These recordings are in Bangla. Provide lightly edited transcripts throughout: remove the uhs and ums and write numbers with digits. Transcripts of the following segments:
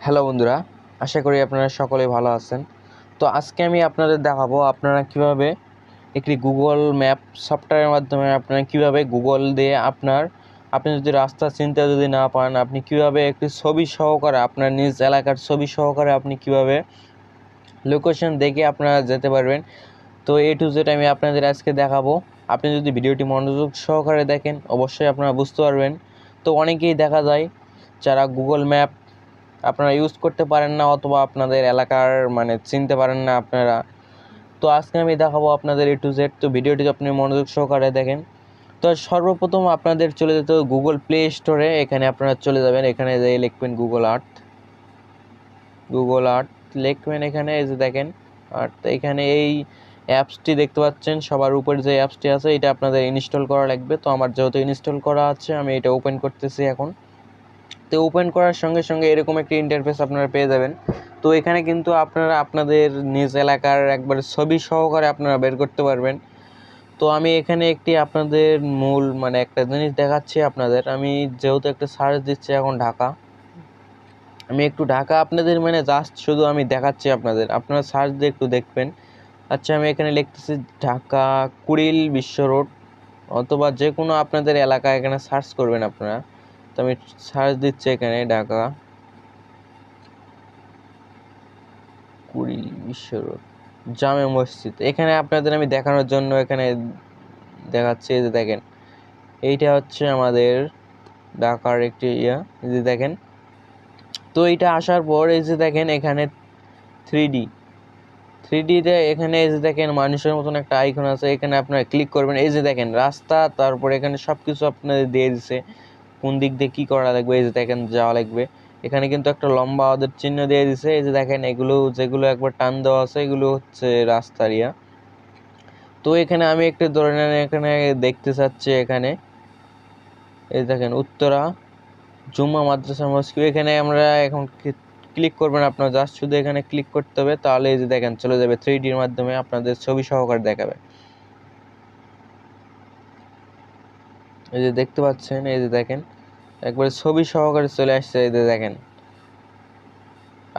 হ্যালো বন্ধুরা, আশা করি আপনারা সকলেই ভালো আছেন। তো আজকে আমি আপনাদের দেখাবো আপনারা কিভাবে একটি গুগল ম্যাপ সফটওয়্যারের মাধ্যমে আপনারা কিভাবে গুগল দিয়ে আপনি যদি রাস্তা চিনতে যদি না পান, আপনি কিভাবে একটি ছবি সহকারে আপনার নিজ এলাকার ছবি সহকারে আপনি কিভাবে লোকেশন দেখে আপনারা যেতে পারবেন। তো A to Z আমি আপনাদের আজকে দেখাবো। আপনি যদি ভিডিওটি মনোযোগ সহকারে দেখেন অবশ্যই আপনারা বুঝতে পারবেন। তো অনেকেই দেখা যায় যারা গুগল ম্যাপ আপনারা ইউজ করতে পারেন না অথবা আপনাদের এলাকার চিনতে পারেন না আপনারা। তো আজকে আমি দেখাবো আপনাদের A to Z। তো ভিডিওটি আপনি মনোযোগ সহকারে দেখেন। তো সর্বপ্রথম আপনাদের চলে যেতে হবে গুগল প্লে স্টোরে। এখানে আপনারা চলে যাবেন, এখানে যেয়ে লিখবেন গুগল আর্থ লিখবেন। এখানে এই যে দেখেন আর্থ, এখানে এই অ্যাপসটি দেখতে পাচ্ছেন সবার উপরে যে অ্যাপসটি আছে এটা আপনাদের ইনস্টল করা লাগবে। তো আমার যেহেতু ইনস্টল করা আছে আমি এটা ওপেন করতেছি এখন। তো ওপেন করার সঙ্গে সঙ্গে এরকম একটি ইন্টারফেস আপনারা পেয়ে যাবেন। তো এখানে কিন্তু আপনারা আপনাদের নিজ এলাকার একবার ছবি সহকারে আপনারা বের করতে পারবেন। তো আমি এখানে একটি আপনাদের মূল একটা জিনিস দেখাচ্ছি আপনাদের। আমি যেহেতু একটা সার্চ দিচ্ছি এখন ঢাকা, আমি একটু ঢাকা আপনাদের জাস্ট শুধু আমি দেখাচ্ছি আপনাদের, আপনারা সার্চ দিয়ে একটু দেখবেন। আচ্ছা, আমি এখানে লিখতেছি ঢাকা কুড়িল বিশ্ব রোড, অথবা যে কোনো আপনাদের এলাকা এখানে সার্চ করবেন আপনারা। তো আমি সার্চ দিচ্ছি এখানে ঢাকা কুড়িল বিশ্ব রোড জামে মসজিদ। এখানে আপনাদের আমি দেখানোর জন্য এখানে দেখাচ্ছি, এই যে দেখেন এইটা হচ্ছে আমাদের ঢাকার একটি এই যে দেখেন। তো এইটা আসার পর এই যে দেখেন এখানে 3D তে এখানে এই যে দেখেন মানুষের মতন একটা আইকন আছে, এখানে আপনারা ক্লিক করবেন। এই যে দেখেন রাস্তা, তারপর এখানে সব কিছু আপনাদের দিয়ে দিছে কোন দিক দিয়ে কী করা লাগবে। এই যে দেখেন যাওয়া লাগবে, এখানে কিন্তু একটা লম্বা ওদের চিহ্ন দিয়ে দিছে। এই যে দেখেন এগুলো যেগুলো একবার টান দেওয়া আছে এগুলো হচ্ছে রাস্তার তো এখানে আমি একটু ধরে নেন এখানে দেখতে চাচ্ছি, এখানে এই দেখেন উত্তরা জুম্মা মাদ্রাসা মসজিদ। এখানে আমরা এখন ক্লিক করবেন, আপনার জাস্ট শুধু এখানে ক্লিক করতে হবে, তাহলে এই যে দেখেন চলে যাবে 3Dর মাধ্যমে আপনাদের ছবি সহকারে দেখাবে। এই যে দেখতে পাচ্ছেন, এই যে দেখেন একবারে ছবি সহকারে চলে আসছে। এই যে দেখেন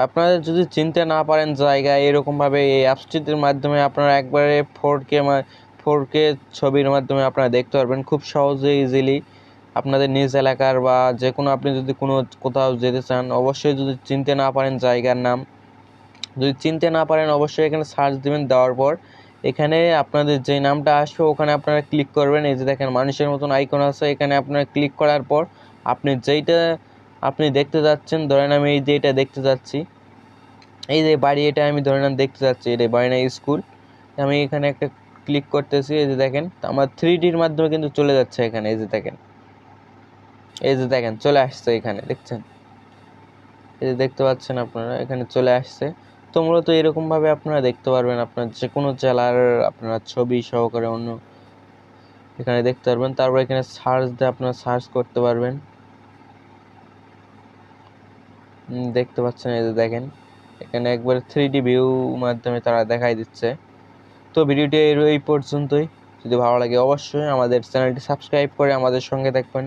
আপনাদের যদি চিনতে না পারেন জায়গা, এরকমভাবে এই অ্যাপসটির মাধ্যমে আপনারা একবারে 4K ছবির মাধ্যমে আপনারা দেখতে পারবেন খুব সহজে ইজিলি আপনাদের নিজ এলাকার, বা যে কোনো আপনি যদি কোথাও যেতে চান, অবশ্যই যদি চিনতে না পারেন জায়গার নাম, যদি চিনতে না পারেন অবশ্যই এখানে সার্চ দিবেন। দেওয়ার পর এখানে আপনাদের যে নামটা আসবে ওখানে আপনারা ক্লিক করবেন। এই যে দেখেন মানুষের মতন আইকন আছে, এখানে আপনারা ক্লিক করার পর আপনি যেইটা আপনি দেখতে যাচ্ছেন, ধরেন আমি এই যে এটা দেখতে যাচ্ছি, এই যে বাড়ি, এটা আমি ধরে নেন দেখতে যাচ্ছি এটা বাড়ি না স্কুল, আমি এখানে একটা ক্লিক করতেছি। এই যে দেখেন আমার 3Dর মাধ্যমে কিন্তু চলে যাচ্ছে এখানে। এই যে দেখেন চলে আসছে, এখানে দেখছেন, এই যে দেখতে পাচ্ছেন আপনারা এখানে চলে আসছে। তো মূলত এরকমভাবে আপনারা দেখতে পারবেন আপনার যে কোনো জেলার আপনারা ছবি সহকারে অন্য এখানে দেখতে পারবেন। তারপর এখানে সার্চ দিয়ে আপনারা সার্চ করতে পারবেন। দেখতে পাচ্ছেন, এই যে দেখেন এখানে একবার 3D ভিউ মাধ্যমে তারা দেখাই দিচ্ছে। তো ভিডিওটি এই পর্যন্তই। যদি ভালো লাগে অবশ্যই আমাদের চ্যানেলটি সাবস্ক্রাইব করে আমাদের সঙ্গে থাকবেন।